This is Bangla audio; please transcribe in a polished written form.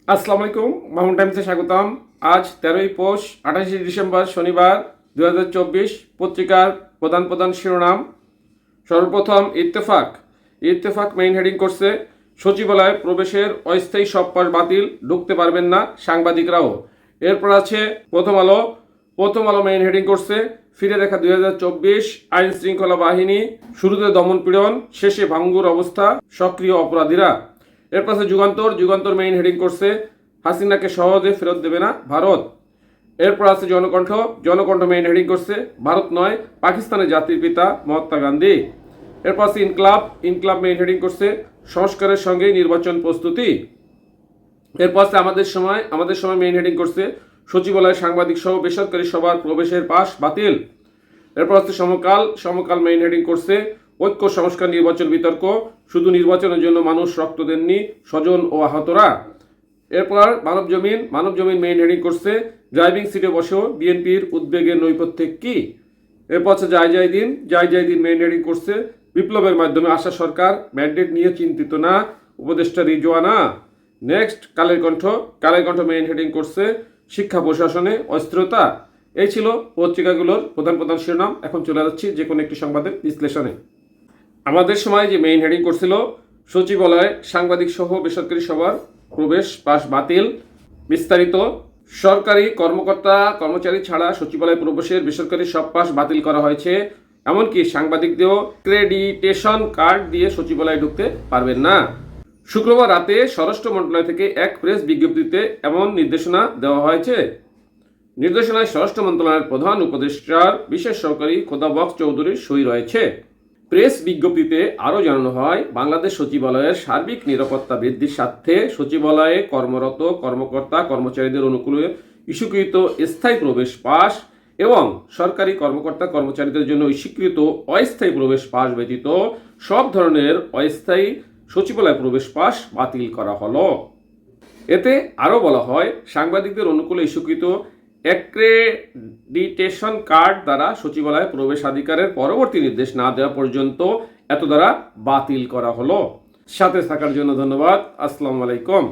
আসসালামু আলাইকুম, মামুন টাইমসে স্বাগতম। আজ 13ই পৌষ 28 ডিসেম্বর শনিবার 2024। পত্রিকার প্রধান প্রধান শিরোনাম। সর্বপ্রথম ইত্তেফাক মেইন হেডিং করছে, সচিবালয়ে প্রবেশের অস্থায়ী সব পাস বাতিল, ঢুকতে পারবেন না সাংবাদিকরাও। এরপর আছে প্রথম আলো মেইন হেডিং করছে, ফিরে দেখা 2024, আইন শৃঙ্খলা বাহিনী, শুরুতে দমন পীড়ন, শেষে ভাঙ্গুর অবস্থা, সক্রিয় অপরাধীরা। এরপর আছে যুগান্তর মেইন হেডিং করছে, হাসিনাকে সহজে ফেরত দেবে না ভারত। এরপর আছে জনকণ্ঠ মেইন হেডিং করছে, ভারত নয় পাকিস্তানের জাতির পিতা মহাত্মা গান্ধী। এরপর আছে ইনকলাব মেইন হেডিং করছে, সংস্কারের সঙ্গে নির্বাচন প্রস্তুতি। এরপর আছে আমাদের সময় মেইন হেডিং করছে, সচিবালয় সাংবাদিক সহ বেসরকারি সবার প্রবেশের পাস বাতিল। এরপর আছে সমকাল মেইন হেডিং করছে, ঐক্য সংস্কার নির্বাচন বিতর্ক, শুধু নির্বাচনের জন্য মানুষ রক্ত দেননি, স্বজন ও আহতরা। এরপর মানবজমিন মেইন হেডিং করছে, ড্রাইভিং সিটে বসেও বিএনপির উদ্বেগের নৈপথ্যে কি। এরপর আছে জায়দিন মেইন হেডিং করছে, বিপ্লবের মাধ্যমে আসা সরকার ম্যান্ডেট নিয়ে চিন্তিত না, উপদেষ্টা Rizwana. Next Kaler Kantho main heading করছে, শিক্ষা প্রশাসনে অস্থিরতা। এই ছিল পত্রিকাগুলোর প্রধান শিরোনাম। এখন চলে যাচ্ছি যে কোনো একটি সংবাদের বিশ্লেষণে। আমাদের সময় যে মেইন হেডিং করছিল, সচিবালয়ে সাংবাদিক সহ বেসরকারি সবার প্রবেশ পাস বাতিল। বিস্তারিত, সরকারি কর্মচারী ছাড়া সচিবালয়ে প্রবেশের বেসরকারি সব পাস বাতিল করা হয়েছে। এমনকি সাংবাদিকদেরও ক্রেডিটেশন কার্ড দিয়ে সচিবালয়ে ঢুকতে পারবেন না। শুক্রবার রাতে স্বরাষ্ট্র মন্ত্রণালয় থেকে এক প্রেস বিজ্ঞপ্তিতে এমন নির্দেশনা দেওয়া হয়েছে। নির্দেশনায় স্বরাষ্ট্র মন্ত্রণালয়ের প্রধান উপদেষ্টার বিশেষ সহকারী খোদা বক্স চৌধুরীর সই রয়েছে। প্রেস বিজ্ঞপ্তিতে আরও জানানো হয়, বাংলাদেশ সচিবালয়ের সার্বিক নিরাপত্তা বৃদ্ধির স্বার্থে সচিবালয়ে কর্মরত কর্মকর্তা কর্মচারীদের অনুকূলে ইস্যুকৃত স্থায়ী প্রবেশ পাস এবং সরকারি কর্মকর্তা কর্মচারীদের জন্য স্বীকৃত অস্থায়ী প্রবেশ পাস ব্যতীত সব ধরনের অস্থায়ী সচিবালয় প্রবেশ পাস বাতিল করা হলো। এতে আরও বলা হয়, সাংবাদিকদের অনুকূলে ইস্যুকৃত অ্যাক্রেডিটেশন কার্ড দ্বারা সচিবালয়ে প্রবেশাধিকারের পরবর্তী নির্দেশ না দেওয়া পর্যন্ত এত দ্বারা বাতিল করা হলো। সাথে থাকার জন্য ধন্যবাদ। আসসালামু আলাইকুম।